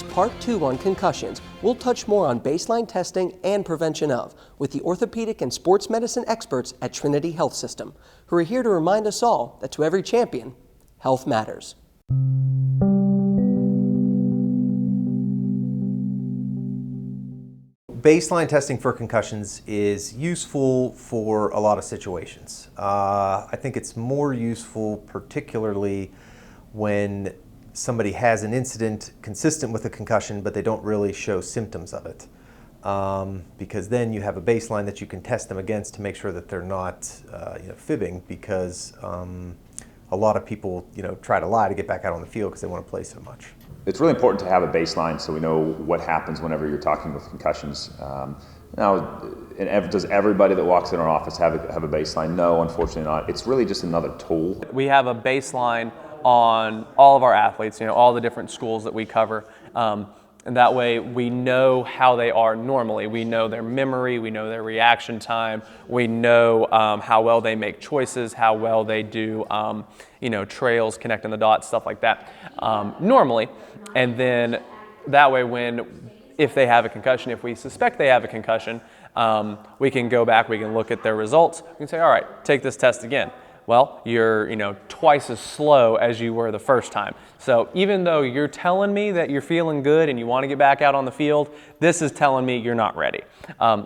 this Part 2 on concussions, we'll touch more on baseline testing and prevention of with the orthopedic and sports medicine experts at Trinity Health System, who are here to remind us all that to every champion, health matters. Baseline testing for concussions is useful for a lot of situations. I think it's more useful particularly when somebody has an incident consistent with a concussion, but they don't really show symptoms of it. Because then you have a baseline that you can test them against to make sure that they're not fibbing, because a lot of people try to lie to get back out on the field because they want to play so much. It's really important to have a baseline so we know what happens whenever you're talking with concussions. Now, does everybody that walks in our office have a baseline? No, unfortunately not. It's really just another tool. We have a baseline on all of our athletes, all the different schools that we cover. And that way we know how they are normally. We know their memory, we know their reaction time, we know how well they make choices, how well they do trails, connecting the dots, stuff like that normally. And then that way if they have a concussion, if we suspect they have a concussion, we can go back, we can look at their results, we can say, all right, take this test again. Well, you're twice as slow as you were the first time. So even though you're telling me that you're feeling good and you want to get back out on the field, this is telling me you're not ready,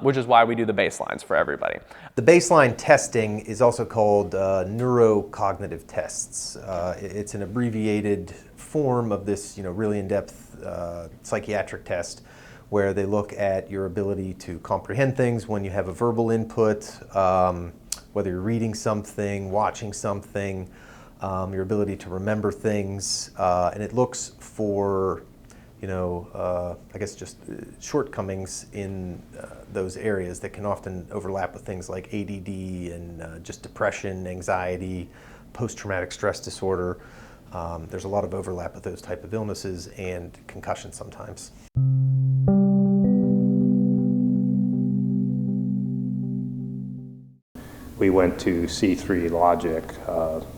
which is why we do the baselines for everybody. The baseline testing is also called neurocognitive tests. It's an abbreviated form of this really in-depth psychiatric test where they look at your ability to comprehend things when you have a verbal input, whether you're reading something, watching something, your ability to remember things, and it looks for, I guess just shortcomings in those areas that can often overlap with things like ADD and just depression, anxiety, post-traumatic stress disorder. There's a lot of overlap with those type of illnesses and concussion sometimes. We went to C3 Logic,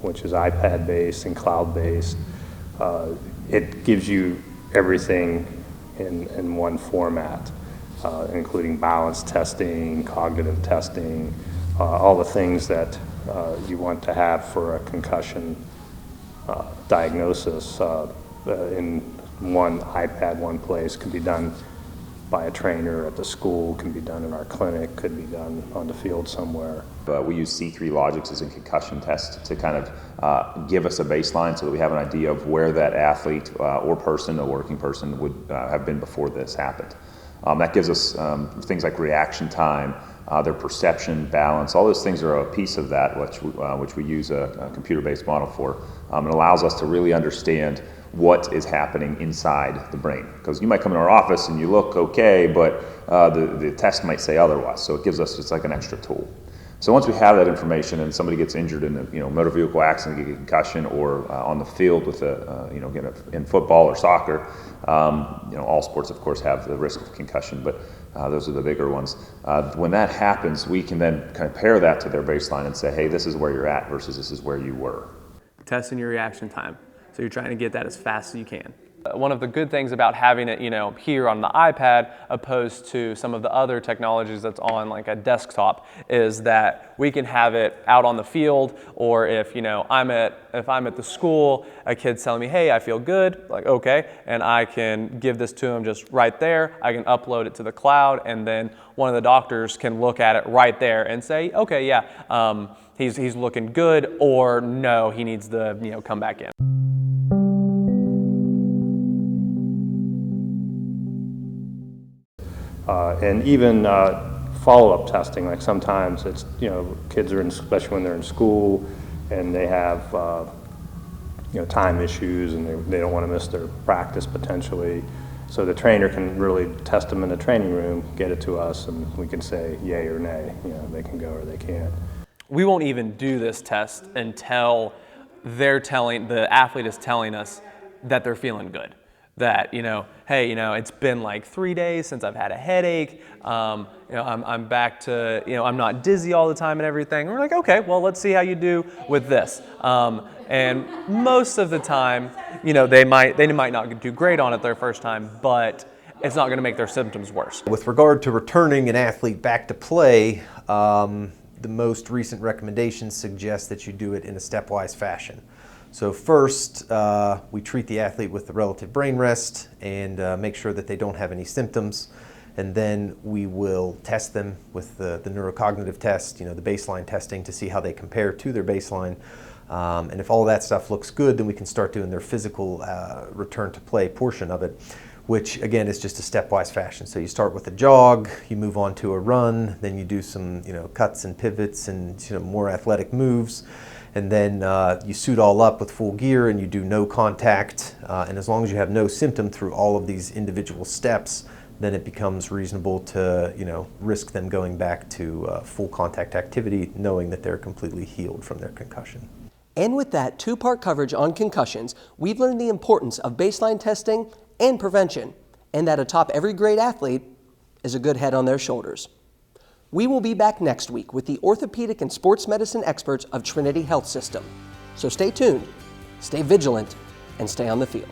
which is iPad-based and cloud-based. It gives you everything in one format, including balance testing, cognitive testing, all the things that you want to have for a concussion diagnosis in one iPad, one place. Can be done by a trainer at the school, can be done in our clinic, could be done on the field somewhere. We use C3 Logics as a concussion test to kind of give us a baseline so that we have an idea of where that athlete or person, a working person, would have been before this happened. That gives us things like reaction time, their perception, balance, all those things are a piece of that, which we use a computer-based model for. It allows us to really understand what is happening inside the brain. Because you might come in our office and you look okay, but the test might say otherwise. So it gives us just like an extra tool. So once we have that information and somebody gets injured in a motor vehicle accident, get a concussion, or on the field with in football or soccer, all sports of course have the risk of concussion, but those are the bigger ones. When that happens, we can then compare that to their baseline and say, hey, this is where you're at versus this is where you were. Testing your reaction time. So you're trying to get that as fast as you can. One of the good things about having it, here on the iPad, opposed to some of the other technologies that's on like a desktop, is that we can have it out on the field, or if I'm at the school, a kid's telling me, hey, I feel good, like okay, and I can give this to him just right there. I can upload it to the cloud, and then one of the doctors can look at it right there and say, okay, yeah, he's looking good, or no, he needs to come back in. And even follow-up testing, like sometimes it's, kids are especially when they're in school and they have, time issues and they don't want to miss their practice potentially. So the trainer can really test them in the training room, get it to us, and we can say yay or nay, they can go or they can't. We won't even do this test until the athlete is telling us that they're feeling good. that, hey, it's been like 3 days since I've had a headache. I'm back to, I'm not dizzy all the time and everything. And we're like, okay, well, let's see how you do with this. And most of the time, they might not do great on it their first time, but it's not going to make their symptoms worse. With regard to returning an athlete back to play, the most recent recommendations suggest that you do it in a stepwise fashion. So first, we treat the athlete with the relative brain rest and make sure that they don't have any symptoms. And then we will test them with the neurocognitive test, the baseline testing, to see how they compare to their baseline. And if all that stuff looks good, then we can start doing their physical return to play portion of it, which again is just a stepwise fashion. So you start with a jog, you move on to a run, then you do some cuts and pivots and more athletic moves. And then you suit all up with full gear and you do no contact. And as long as you have no symptom through all of these individual steps, then it becomes reasonable to risk them going back to full contact activity, knowing that they're completely healed from their concussion. And with that two-part coverage on concussions, we've learned the importance of baseline testing and prevention, and that atop every great athlete is a good head on their shoulders. We will be back next week with the orthopedic and sports medicine experts of Trinity Health System. So stay tuned, stay vigilant, and stay on the field.